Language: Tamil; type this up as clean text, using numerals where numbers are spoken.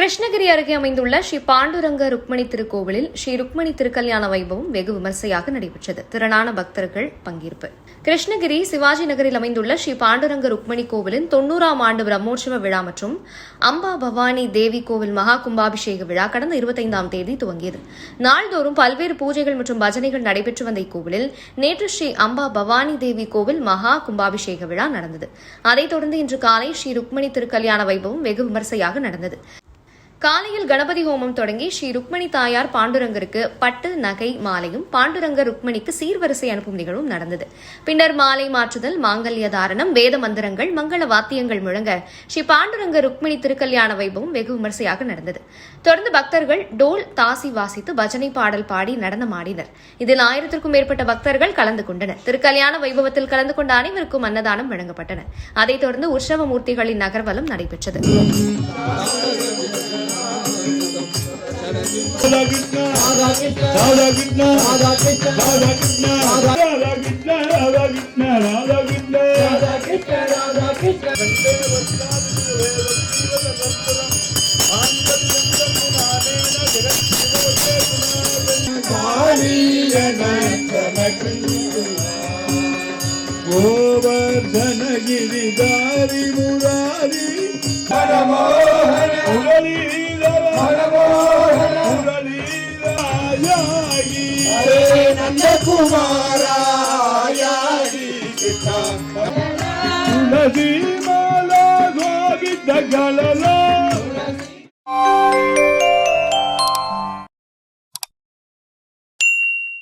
கிருஷ்ணகிரி அருகே அமைந்துள்ள ஸ்ரீ பாண்டுரங்க ருக்மணி திருக்கோவிலில் ஸ்ரீ ருக்மணி திருக்கல்யாண வைபவம் வெகு விமர்சையாக நடைபெற்றது. திரளான பக்தர்கள் பங்கேற்பு. கிருஷ்ணகிரி சிவாஜி நகரில் அமைந்துள்ள ஸ்ரீ பாண்டுரங்க ருக்மணி கோவிலின் 90ஆம் ஆண்டு பிரம்மோற்சவ விழா மற்றும் அம்பா பவானி தேவி கோவில் மகா கும்பாபிஷேக விழா கடந்த 25ஆம் தேதி துவங்கியது. நாள்தோறும் பல்வேறு பூஜைகள் மற்றும் பஜனைகள் நடைபெற்று வந்த இக்கோவிலில் நேற்று ஸ்ரீ அம்பா பவானி தேவி கோவில் மகா கும்பாபிஷேக விழா நடந்தது. அதைத் தொடர்ந்து இன்று காலை ஸ்ரீ ருக்மணி திருக்கல்யாண வைபவம் வெகு விமர்சையாக நடந்தது. காலையில் கணபதி ஹோமம் தொடங்கி ஸ்ரீ ருக்மணி தாயார் பாண்டுரங்கருக்கு பட்டு நகை மாலையும் பாண்டுரங்க ருக்மணிக்கு சீர்வரிசை அனுப்பும் நிகழ்வும் நடந்தது. பின்னர் மாலை மாற்றுதல், மாங்கல்ய தாரணம், வேத மந்திரங்கள், மங்கள வாத்தியங்கள் முழங்க ஸ்ரீ பாண்டுரங்க ருக்மணி திருக்கல்யாண வைபவம் வெகு விமர்சையாக நடந்தது. தொடர்ந்து பக்தர்கள் டோல், தாசி வாசித்து பஜனை பாடல் பாடி நடனமாடினர். இதில் 1000க்கும் மேற்பட்ட பக்தர்கள் கலந்து கொண்டனர். திருக்கல்யாண வைபவத்தில் கலந்து கொண்ட அனைவருக்கும் அன்னதானம் வழங்கப்பட்டன. அதைத் தொடர்ந்து உற்சவ மூர்த்திகளின் நகர்வலம் நடைபெற்றது. Radha Krishna, Radha Krishna, Radha Krishna, Radha Krishna, Radha Krishna, Radha Krishna, Radha Krishna, Radha Krishna, Radha Krishna, Radha Krishna, Govardhana Giridhari Murari Manomohana Murali Manomohana Murali Hare Nanda Kumara